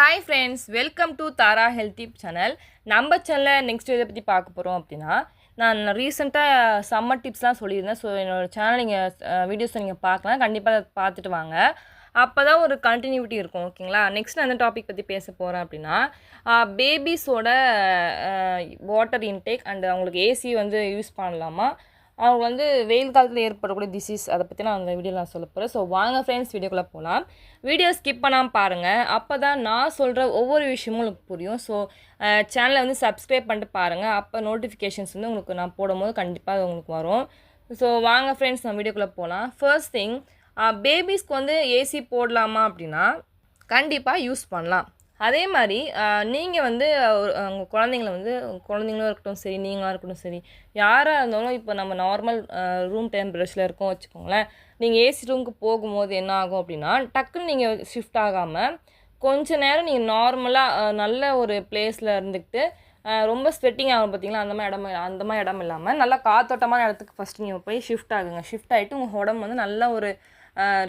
Hi friends, welcome to Tara healthy channel. நம்ம சேனலில் next இதை பற்றி பார்க்க போகிறோம் அப்படின்னா, நான் ரீசெண்டாக சம்மர் டிப்ஸ்லாம் சொல்லியிருந்தேன். ஸோ என்னோடய சேனல் நீங்கள் வீடியோஸை நீங்கள் பார்க்கலாம். கண்டிப்பாக அதை பார்த்துட்டு வாங்க. அப்போ தான் ஒரு கண்டினியூட்டி இருக்கும். ஓகேங்களா? நெக்ஸ்ட் நான் அந்த டாபிக் பற்றி பேச போகிறேன் அப்படின்னா, பேபிஸோட வாட்டர் இன்டேக் அண்ட் அவங்களுக்கு ஏசி வந்து யூஸ் பண்ணலாமா, அவங்க வந்து வெயில் காலத்தில் ஏற்படக்கூடிய டிசீஸ், அதை பற்றி நான் அந்த வீடியோவில் நான் சொல்ல போகிறேன். ஸோ வாங்க ஃப்ரெண்ட்ஸ், வீடியோக்குள்ளே போகலாம். வீடியோ ஸ்கிப் பண்ணாமல் பாருங்கள். அப்போ தான் நான் சொல்கிற ஒவ்வொரு விஷயமும் உங்களுக்கு புரியும். ஸோ சேனலை வந்து சப்ஸ்கிரைப் பண்ணிட்டு பாருங்கள். அப்போ நோட்டிஃபிகேஷன்ஸ் வந்து உங்களுக்கு நான் போடும்போது கண்டிப்பாக அது உங்களுக்கு வரும். ஸோ வாங்க ஃப்ரெண்ட்ஸ், நான் வீடியோக்குள்ளே போகலாம். ஃபர்ஸ்ட் திங், பேபிஸ்க்கு வந்து ஏசி போடலாமா அப்படின்னா கண்டிப்பாக யூஸ் பண்ணலாம். அதே மாதிரி நீங்கள் வந்து உங்கள் குழந்தைங்களும் இருக்கட்டும் சரி, நீங்களாக இருக்கட்டும் சரி, யாராக இருந்தாலும் இப்போ நம்ம நார்மல் ரூம் டெம்பரேச்சரில் இருக்கோம் வச்சுக்கோங்களேன். நீங்கள் ஏசி ரூமுக்கு போகும்போது என்ன ஆகும் அப்படின்னா, டக்குன்னு நீங்கள் ஷிஃப்ட் ஆகாமல் கொஞ்ச நேரம் நீங்கள் நார்மலாக நல்ல ஒரு பிளேஸில் இருந்துக்கிட்டு ரொம்ப ஸ்வெட்டிங் ஆகும் பார்த்தீங்களா, அந்த மாதிரி இடம் இல்லாமல் நல்லா காத்தோட்டமான இடத்துக்கு ஃபஸ்ட்டு நீங்கள் போய் ஷிஃப்ட் ஆகுங்க. ஷிஃப்ட் ஆகிட்டு உங்கள் உடம்பு வந்து நல்ல ஒரு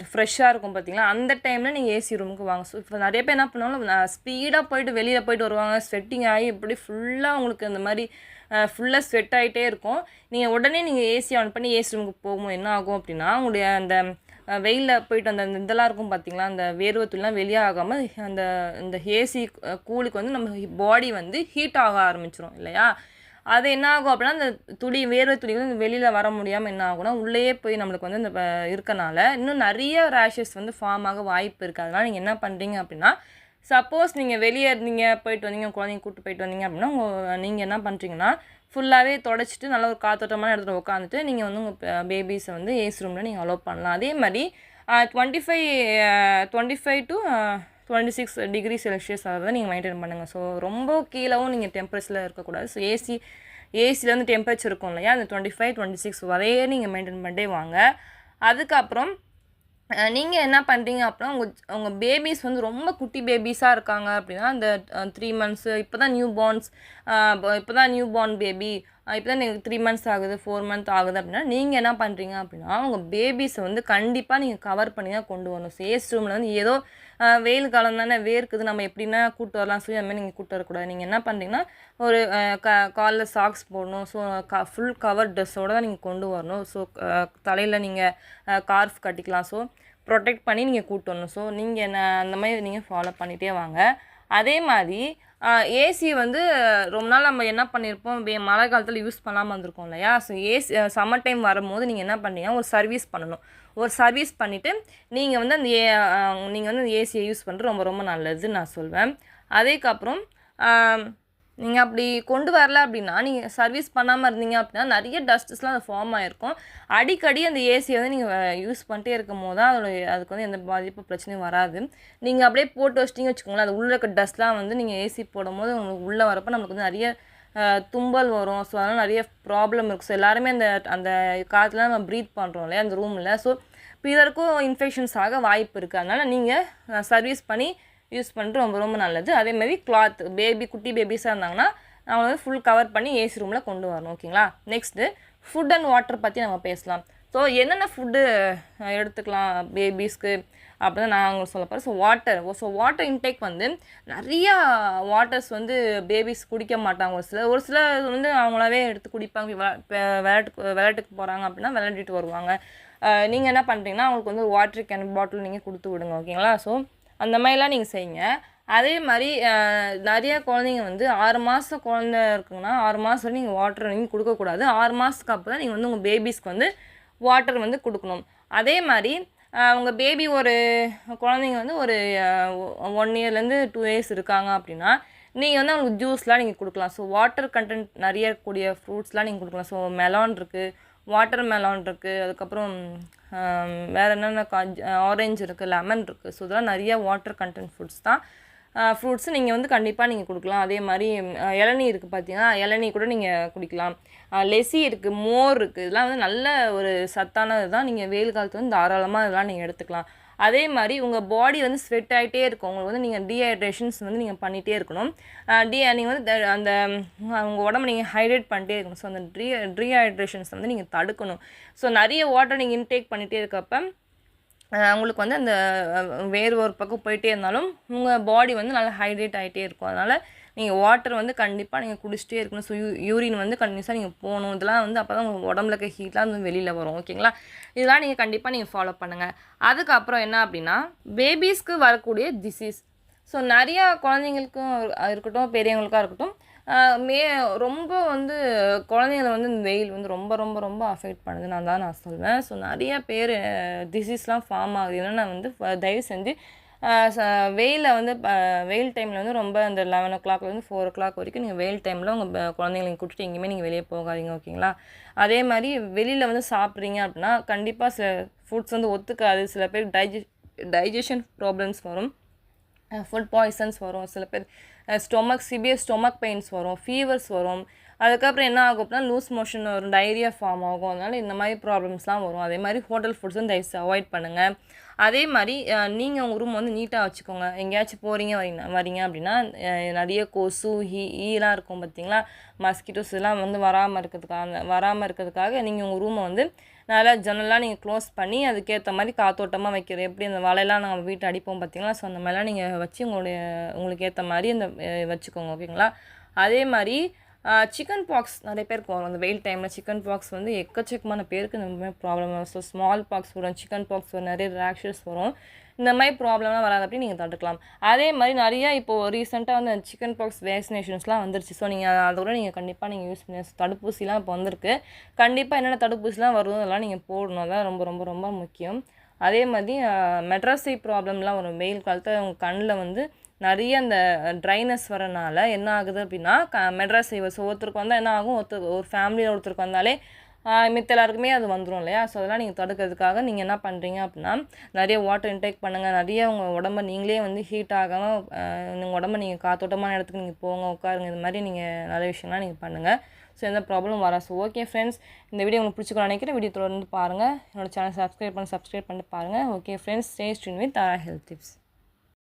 ஃப்ரெஷ்ஷாக இருக்கும் பார்த்தீங்களா, அந்த டைமில் நீங்கள் ஏசி ரூமுக்கு வாங்க. ஸோ இப்போ நிறைய பேர் என்ன பண்ணுவாங்க, ஸ்பீடாக போயிட்டு வெளியில் போயிட்டு வருவாங்க, ஸ்வெட்டிங் ஆகி இப்படி ஃபுல்லாக உங்களுக்கு இந்த மாதிரி ஃபுல்லாக ஸ்வெட் ஆகிட்டே இருக்கும். நீங்கள் உடனே நீங்கள் ஏசி ஆன் பண்ணி ஏசி ரூமுக்கு போகும்போது என்ன ஆகும் அப்படின்னா, உங்களுடைய அந்த வெயிலில் போயிட்டு அந்த இதெல்லாம் இருக்கும் பார்த்தீங்களா, அந்த வேர்வை துளிலாம் வெளியே ஆகாமல் இந்த ஏசி கூலுக்கு வந்து நம்ம பாடி வந்து ஹீட் ஆக ஆரம்பிச்சிடும் இல்லையா. அது என்ன ஆகும் அப்படின்னா, அந்த வேர்வை துளி வந்து வெளியில் வர முடியாமல் என்ன ஆகும்னா, உள்ளேயே போய் நம்மளுக்கு வந்து இந்த இருக்கனால இன்னும் நிறைய ரேஷஸ் வந்து ஃபார்ம் ஆக வாய்ப்பு இருக்குது. அதனால் நீங்கள் என்ன பண்ணுறீங்க அப்படின்னா, சப்போஸ் நீங்கள் வெளியே போயிட்டு வந்தீங்க, குழந்தைங்க கூப்பிட்டு போயிட்டு வந்தீங்க அப்படின்னா, நீங்கள் என்ன பண்ணுறீங்கன்னா, ஃபுல்லாகவே தொடச்சிட்டு நல்ல ஒரு காத்தோட்டமான இடத்துல உட்காந்துட்டு நீங்கள் வந்து உங்கள் பேபிஸை வந்து ஏசி ரூமில் நீங்கள் அலோவ் பண்ணலாம். அதே மாதிரி 25 டு 26 டிகிரி செல்சியஸ் அதை நீங்கள் மெயின்டைன் பண்ணுங்கள். ஸோ ரொம்ப கீழவும் நீங்கள் டெம்பரேச்சரில் இருக்கக்கூடாது. ஸோ ஏசியில் வந்து டெம்பரேச்சர் இருக்கும் இல்லையா, அந்த 25, 26 வரையே நீங்கள் மெயின்டைன் பண்ணிட்டே வாங்க. அதுக்கப்புறம் நீங்கள் என்ன பண்ணுறீங்க அப்படின்னா, உங்கள் பேபிஸ் வந்து ரொம்ப குட்டி பேபிஸாக இருக்காங்க அப்படின்னா, அந்த 3 மந்த்ஸு இப்போ தான் நியூ பார்ன் பேபி, இப்போ தான் நீங்கள் 3 மந்த்ஸ் ஆகுது, 4 மந்த் ஆகுது அப்படின்னா, நீங்கள் என்ன பண்ணுறீங்க அப்படின்னா, உங்கள் பேபிஸை வந்து கண்டிப்பாக நீங்கள் கவர் பண்ணி தான் கொண்டு வரணும். சேஸ் ரூமில் வந்து ஏதோ வெயில் காலம் தானே வேர்க்குது, நம்ம எப்படின்னா கூப்பிட்டு வரலாம் சொல்லி அது மாதிரி நீங்கள் கூப்பிட்டு வரக்கூடாது. நீங்கள் என்ன பண்ணுறீங்கன்னா, ஒரு காலில் சாக்ஸ் போடணும். ஸோ ஃபுல் கவர் ட்ரெஸ்ஸோடு தான் நீங்கள் கொண்டு வரணும். ஸோ தலையில் நீங்கள் கார்ஃப் கட்டிக்கலாம். ஸோ ப்ரொடெக்ட் பண்ணி நீங்கள் கூப்பிட்டு வரணும். ஸோ நீங்கள் அந்த மாதிரி நீங்கள் ஃபாலோ பண்ணிகிட்டே வாங்க. அதே மாதிரி ஏசி வந்து ரொம்ப நாள் நம்ம என்ன பண்ணியிருப்போம், மழை காலத்தில் யூஸ் பண்ணாமல் வந்திருக்கோம் இல்லையா. ஸோ சம்மர் டைம் வரும்போது நீங்கள் என்ன பண்ணீங்கன்னா, ஒரு சர்வீஸ் பண்ணணும். ஒரு சர்வீஸ் பண்ணிவிட்டு நீங்கள் வந்து அந்த ஏசியை யூஸ் பண்ணுறது ரொம்ப ரொம்ப நல்லதுன்னு நான் சொல்வேன். அதுக்கப்புறம் நீங்கள் அப்படி கொண்டு வரல அப்படின்னா, நீங்கள் சர்வீஸ் பண்ணாமல் இருந்தீங்க அப்படின்னா நிறைய டஸ்ட்ஸ்லாம் அது ஃபார்ம் ஆகிருக்கும். அடிக்கடி அந்த ஏசியை வந்து நீங்கள் யூஸ் பண்ணிட்டே இருக்கும் போது தான் அதுக்கு வந்து எந்த பாதிப்பு பிரச்சனையும் வராது. நீங்கள் அப்படியே போட்டு வச்சிட்டிங்க வச்சுக்கோங்களேன், அது உள்ளே இருக்க டஸ்ட்லாம் வந்து நீங்கள் ஏசி போடும் போது உங்களுக்கு உள்ளே வரப்போ நம்மளுக்கு வந்து நிறைய தும்பல் வரும். ஸோ அதனால் நிறைய ப்ராப்ளம் இருக்குது. ஸோ எல்லாருமே அந்த காற்றுலாம் நம்ம ப்ரீத் பண்ணுறோம் இல்லையா அந்த ரூமில். ஸோ இப்போ இதற்கும் இன்ஃபெக்ஷன்ஸ் ஆக வாய்ப்பு இருக்குது. அதனால் நீங்கள் சர்வீஸ் பண்ணி யூஸ் பண்ணிட்டு ரொம்ப ரொம்ப நல்லது. அதேமாதிரி கிளாத், குட்டி பேபிஸாக இருந்தாங்கன்னா அவங்க வந்து ஃபுல் கவர் பண்ணி ஏசி ரூமில் கொண்டு வரணும். ஓகேங்களா. நெக்ஸ்ட்டு ஃபுட் அண்ட் வாட்டர் பற்றி நம்ம பேசலாம். ஸோ என்னென்ன ஃபுட்டு எடுத்துக்கலாம் பேபிஸ்க்கு அப்படின்னு நான் உங்களுக்கு சொல்ல போகிறேன். வாட்டர் இன்டேக் வந்து நிறையா வாட்டர்ஸ் வந்து பேபிஸ் குடிக்க மாட்டாங்க. ஒரு சில வந்து அவங்களாவே எடுத்து குடிப்பாங்க. விளையாட்டுக்கு போகிறாங்க அப்படின்னா விளையாடிட்டு வருவாங்க. நீங்கள் என்ன பண்ணுறீங்கன்னா, அவங்களுக்கு வந்து வாட்டர் கேன் பாட்டில் நீங்கள் கொடுத்து விடுங்க. ஓகேங்களா. ஸோ அந்த மாதிரிலாம் நீங்கள் செய்யுங்க. அதே மாதிரி நிறைய குழந்தைங்க வந்து 6 மாதம் குழந்தை இருக்குங்கன்னா 6 மாதம் வரை நீங்கள் வாட்டர் நீங்கள் கொடுக்கக்கூடாது. 6 மாதத்துக்கு அப்புறம் தான் நீங்கள் வந்து உங்கள் பேபிஸ்க்கு வந்து வாட்டர் வந்து கொடுக்கணும். அதே மாதிரி உங்கள் பேபி குழந்தைங்க வந்து ஒரு 1 இயர்லேருந்து 2 இயர்ஸ் இருக்காங்க அப்படின்னா நீங்கள் வந்து அவங்களுக்கு ஜூஸ்லாம் நீங்கள் கொடுக்கலாம். ஸோ வாட்டர் கண்டென்ட் நிறைய இருக்கக்கூடிய ஃப்ரூட்ஸ்லாம் நீங்கள் கொடுக்கலாம். ஸோ மெலான் இருக்குது, வாட்டர் மெலான் இருக்குது, அதுக்கப்புறம் வேறு என்னென்ன ஆரஞ்சு இருக்குது, லெமன் இருக்குது. ஸோ இதெல்லாம் நிறைய வாட்டர் கண்டென்ட் ஃப்ரூட்ஸு நீங்கள் வந்து கண்டிப்பாக நீங்கள் கொடுக்கலாம். அதே மாதிரி இளநீர் இருக்குது பார்த்தீங்கன்னா, இளநீ கூட நீங்கள் குடிக்கலாம். லெசி இருக்குது, மோர் இருக்குது. இதெல்லாம் வந்து நல்ல ஒரு சத்தானது தான். நீங்கள் வெயில் காலத்தில் வந்து தாராளமாக இதெல்லாம் நீங்கள் எடுத்துக்கலாம். அதே மாதிரி உங்கள் பாடி வந்து ஸ்வெட் ஆகிட்டே இருக்கும். உங்களுக்கு வந்து நீங்கள் டீஹைட்ரேஷன்ஸ் வந்து நீங்கள் பண்ணிகிட்டே இருக்கணும். நீங்கள் வந்து அந்த உங்கள் உடம்பு நீங்கள் ஹைட்ரேட் பண்ணிட்டே இருக்கணும். ஸோ அந்த டீஹைட்ரேஷன்ஸ் வந்து நீங்கள் தடுக்கணும். ஸோ நிறைய வாட்டர் நீங்கள் இன்டேக் பண்ணிகிட்டே இருக்கப்போ உங்களுக்கு வந்து அந்த வேறு ஒரு பக்கம் போயிட்டே இருந்தாலும் உங்கள் பாடி வந்து நல்லா ஹைட்ரேட் ஆகிட்டே இருக்கும். அதனால் நீங்கள் வாட்டர் வந்து கண்டிப்பாக நீங்கள் குடிச்சிட்டே இருக்கணும். ஸோ யூரின் வந்து கண்டினியூஸாக நீங்கள் போகணும். இதெல்லாம் வந்து அப்போ தான் உங்கள் உடம்புல இருக்க ஹீட்லாம் வந்து வெளியில் வரும். ஓகேங்களா? இதெல்லாம் நீங்கள் கண்டிப்பாக நீங்கள் ஃபாலோ பண்ணுங்கள். அதுக்கப்புறம் என்ன அப்படின்னா, பேபிஸ்க்கு வரக்கூடிய டிசீஸ். ஸோ நிறையா குழந்தைங்களுக்கும் இருக்கட்டும், பெரியவங்களுக்காக இருக்கட்டும், மே ரொம்ப வந்து குழந்தைங்கள வந்து இந்த வெயில் வந்து ரொம்ப ரொம்ப ரொம்ப அஃபெக்ட் பண்ணுது நான் சொல்வேன். ஸோ நிறைய பேர் டிசீஸ்லாம் ஃபார்ம் ஆகுது. என்னென்னா வந்து தயவு செஞ்சு வெயிலில் வந்து வெயில் டைமில் வந்து ரொம்ப அந்த 11 o'clockலேருந்து 4 o'clock வரைக்கும் நீங்கள் வெயில் டைமில் உங்கள் குழந்தைங்களை கூட்டிட்டு எங்கேயுமே நீங்கள் வெளியே போகாதீங்க. ஓகேங்களா? அதே மாதிரி வெளியில் வந்து சாப்பிட்றீங்க அப்படின்னா கண்டிப்பாக சில ஃபுட்ஸ் வந்து ஒத்துக்காது. சில பேர் டைஜஷன் ப்ராப்ளம்ஸ் வரும், ஃபுட் பாய்சன்ஸ் வரும், சில பேர் சிவியர் ஸ்டொமக் பெயின்ஸ் வரும், ஃபீவர்ஸ் வரும். அதுக்கப்புறம் என்ன ஆகும் அப்படின்னா லூஸ் மோஷன் வரும், டைரியா ஃபார்ம் ஆகும். அதனால் இந்த மாதிரி ப்ராப்ளம்ஸ்லாம் வரும். அதே மாதிரி ஹோட்டல் ஃபுட்ஸ் வந்து தயவுசெய்து அவாய்ட் பண்ணுங்கள். அதே மாதிரி நீங்கள் உங்கள் ரூம் வந்து நீட்டாக வச்சுக்கோங்க. எங்கேயாச்சும் போகிறீங்க வரீங்க அப்படின்னா நிறைய கொசு ஈலாம் இருக்கும் பார்த்தீங்களா, மஸ்கிட்டோஸ் இதெல்லாம் வந்து வராமல் இருக்கிறதுக்காக நீங்கள் உங்கள் ரூமை வந்து நல்லா ஜன்னலாம் நீங்கள் க்ளோஸ் பண்ணி அதுக்கேற்ற மாதிரி காத்தோட்டமாக வைக்கிறது. எப்படி அந்த வலையெல்லாம் நம்ம வீட்டை அடிப்போம் பார்த்தீங்களா, ஸோ அந்த மாதிரிலாம் நீங்கள் வச்சு உங்களுக்கு ஏற்ற மாதிரி அந்த வச்சுக்கோங்க. ஓகேங்களா? அதே மாதிரி சிக்கன் பாக்ஸ் நிறைய பேருக்கு வரும். அந்த வெயில் டைமில் சிக்கன் பாக்ஸ் வந்து எக்கச்சக்கமான பேருக்கு இந்த மாதிரி ப்ராப்ளம் வரும். ஸோ ஸ்மால் பாக்ஸ் வரும், சிக்கன் பாக்ஸ் வரும், நிறைய ரேஷஸ் வரும். இந்த மாதிரி ப்ராப்ளம்லாம் வராது அப்படி நீங்கள் தடுக்கலாம். அதே மாதிரி நிறையா இப்போது ரீசெண்டாக வந்து சிக்கன் பாக்ஸ் வேக்சினேஷன்ஸ்லாம் வந்துருச்சு. ஸோ நீங்கள் அதோட நீங்கள் கண்டிப்பாக நீங்கள் யூஸ் பண்ணி தடுப்பூசிலாம் இப்போ வந்திருக்கு. கண்டிப்பாக என்னென்ன தடுப்பூசிலாம் வருதோ அதெல்லாம் நீங்கள் போடணும். அதான் ரொம்ப ரொம்ப ரொம்ப முக்கியம். அதே மாதிரி மெட்ராஸை ப்ராப்ளம்லாம் வரும். வெயில் காலத்தில் உங்கள் கண்ணில் வந்து நிறைய அந்த ட்ரைனஸ் வரனால என்ன ஆகுது அப்படின்னா மெட்ராஸ் ஸோ ஒருத்தருக்கு வந்தால் என்ன ஆகும், ஒரு ஃபேமிலியில் ஒருத்தருக்கு வந்தாலே மித்த எல்லாருக்குமே அது வந்துடும் இல்லையா? ஸோ அதெல்லாம் நீங்கள் தடுக்கிறதுக்காக நீங்கள் என்ன பண்ணுறீங்க அப்படின்னா நிறைய வாட்டர் இன்டேக் பண்ணுங்கள். நிறைய உங்கள் உடம்ப நீங்களே வந்து ஹீட் ஆகாமல் உங்கள் உடம்ப நீங்கள் காத்தோட்டமான இடத்துக்கு நீங்கள் போங்க, உட்காருங்க. இது மாதிரி நீங்கள் நிறைய விஷயம்லாம் நீங்கள் பண்ணுங்கள். ஸோ எந்த ப்ராப்ளம் வராது. ஸோ ஓகே ஃப்ரெண்ட்ஸ், இந்த வீடியோ உங்களுக்கு பிடிச்சிக்கணும் நினைக்கிறேன். வீடியோ தொடர்ந்து பாருங்கள். என்னோட சேனல் சப்ஸ்கிரைப் பண்ணிட்டு பாருங்கள். Okay friends, stay tune with Tara health tips.